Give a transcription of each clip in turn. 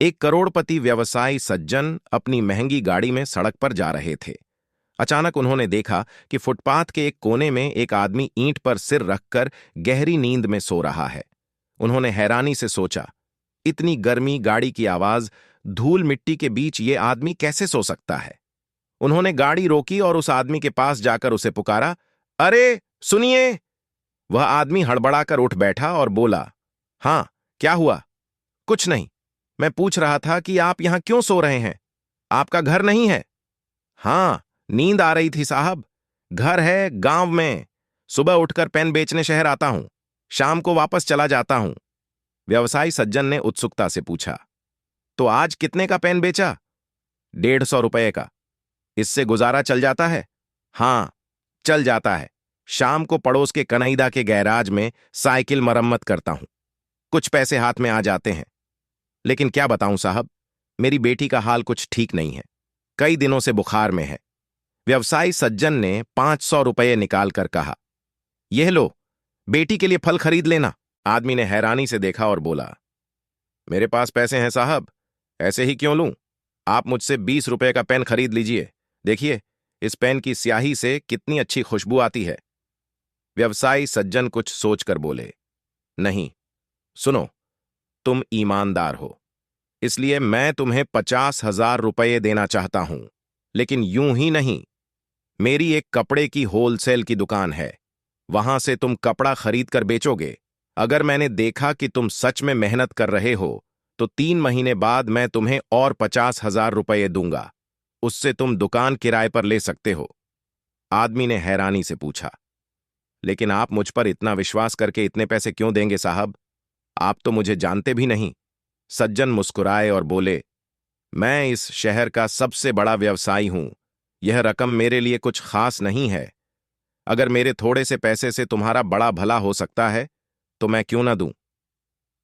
एक करोड़पति व्यवसायी सज्जन अपनी महंगी गाड़ी में सड़क पर जा रहे थे। अचानक उन्होंने देखा कि फुटपाथ के एक कोने में एक आदमी ईंट पर सिर रखकर गहरी नींद में सो रहा है। उन्होंने हैरानी से सोचा, इतनी गर्मी, गाड़ी की आवाज, धूल मिट्टी के बीच ये आदमी कैसे सो सकता है। उन्होंने गाड़ी रोकी और उस आदमी के पास जाकर उसे पुकारा, अरे सुनिए। वह आदमी हड़बड़ाकर उठ बैठा और बोला, हाँ क्या हुआ? कुछ नहीं, मैं पूछ रहा था कि आप यहां क्यों सो रहे हैं? आपका घर नहीं है? हाँ, नींद आ रही थी साहब। घर है गांव में। सुबह उठकर पेन बेचने शहर आता हूं, शाम को वापस चला जाता हूं। व्यवसायी सज्जन ने उत्सुकता से पूछा, तो आज कितने का पेन बेचा? 150 रुपये का। इससे गुजारा चल जाता है? हाँ, चल जाता है। शाम को पड़ोस के कनईदा के गैराज में साइकिल मरम्मत करता हूं, कुछ पैसे हाथ में आ जाते हैं। लेकिन क्या बताऊं साहब, मेरी बेटी का हाल कुछ ठीक नहीं है, कई दिनों से बुखार में है। व्यवसायी सज्जन ने 500 रुपये निकालकर कहा, यह लो, बेटी के लिए फल खरीद लेना। आदमी ने हैरानी से देखा और बोला, मेरे पास पैसे हैं साहब, ऐसे ही क्यों लूं? आप मुझसे 20 रुपये का पेन खरीद लीजिए। देखिए, इस पेन की स्याही से कितनी अच्छी खुशबू आती है। व्यवसायी सज्जन कुछ सोचकर बोले, नहीं, सुनो, तुम ईमानदार हो, इसलिए मैं तुम्हें 50,000 रुपये देना चाहता हूं। लेकिन यूं ही नहीं, मेरी एक कपड़े की होलसेल की दुकान है, वहां से तुम कपड़ा खरीद कर बेचोगे। अगर मैंने देखा कि तुम सच में मेहनत कर रहे हो, तो 3 महीने बाद मैं तुम्हें और 50,000 रुपये दूंगा। उससे तुम दुकान किराए पर ले सकते हो। आदमी ने हैरानी से पूछा, लेकिन आप मुझ पर इतना विश्वास करके इतने पैसे क्यों देंगे साहब? आप तो मुझे जानते भी नहीं। सज्जन मुस्कुराए और बोले, मैं इस शहर का सबसे बड़ा व्यवसायी हूं। यह रकम मेरे लिए कुछ खास नहीं है। अगर मेरे थोड़े से पैसे से तुम्हारा बड़ा भला हो सकता है, तो मैं क्यों ना दूं।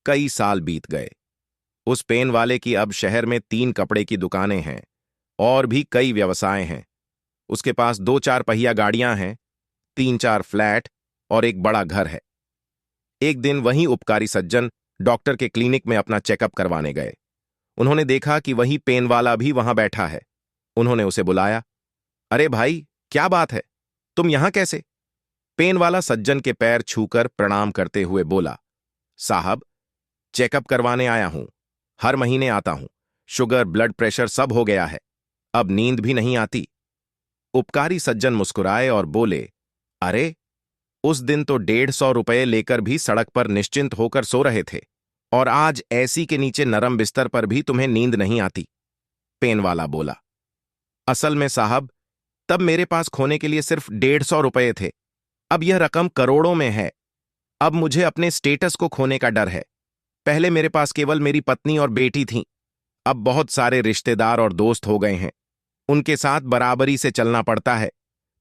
कई साल बीत गए। उस पेन वाले की अब शहर में 3 कपड़े की दुकानें हैं और भी कई व्यवसाय हैं। उसके पास 2-4 पहिया गाड़ियां हैं, 3-4 फ्लैट और एक बड़ा घर है। एक दिन वही उपकारी सज्जन डॉक्टर के क्लिनिक में अपना चेकअप करवाने गए। उन्होंने देखा कि वही पेन वाला भी वहां बैठा है। उन्होंने उसे बुलाया, अरे भाई, क्या बात है, तुम यहां कैसे? पेन वाला सज्जन के पैर छूकर प्रणाम करते हुए बोला, साहब, चेकअप करवाने आया हूं। हर महीने आता हूं। शुगर, ब्लड प्रेशर सब हो गया है। अब नींद भी नहीं आती। उपकारी सज्जन मुस्कुराए और बोले, अरे, उस दिन तो 150 रुपये लेकर भी सड़क पर निश्चिंत होकर सो रहे थे, और आज एसी के नीचे नरम बिस्तर पर भी तुम्हें नींद नहीं आती। पेन वाला बोला, असल में साहब, तब मेरे पास खोने के लिए सिर्फ 150 रुपये थे। अब यह रकम करोड़ों में है। अब मुझे अपने स्टेटस को खोने का डर है। पहले मेरे पास केवल मेरी पत्नी और बेटी थीं। अब बहुत सारे रिश्तेदार और दोस्त हो गए हैं। उनके साथ बराबरी से चलना पड़ता है।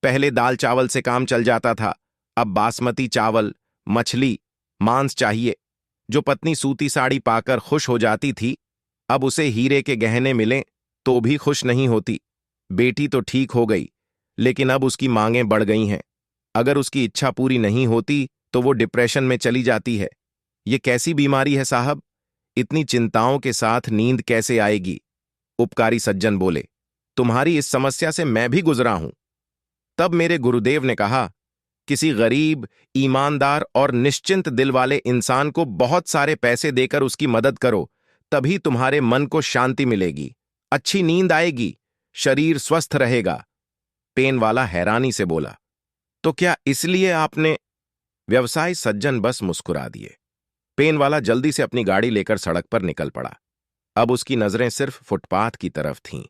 पहले दाल चावल से काम चल जाता था, अब बासमती चावल, मछली, मांस चाहिए। जो पत्नी सूती साड़ी पाकर खुश हो जाती थी, अब उसे हीरे के गहने मिलें तो भी खुश नहीं होती। बेटी तो ठीक हो गई, लेकिन अब उसकी मांगें बढ़ गई हैं। अगर उसकी इच्छा पूरी नहीं होती तो वो डिप्रेशन में चली जाती है। ये कैसी बीमारी है साहब? इतनी चिंताओं के साथ नींद कैसे आएगी? उपकारी सज्जन बोले, तुम्हारी इस समस्या से मैं भी गुजरा हूं। तब मेरे गुरुदेव ने कहा, किसी गरीब, ईमानदार और निश्चिंत दिल वाले इंसान को बहुत सारे पैसे देकर उसकी मदद करो, तभी तुम्हारे मन को शांति मिलेगी, अच्छी नींद आएगी, शरीर स्वस्थ रहेगा। पेन वाला हैरानी से बोला, तो क्या इसलिए आपने? व्यवसायी सज्जन बस मुस्कुरा दिए। पेन वाला जल्दी से अपनी गाड़ी लेकर सड़क पर निकल पड़ा। अब उसकी नजरें सिर्फ फुटपाथ की तरफ थीं।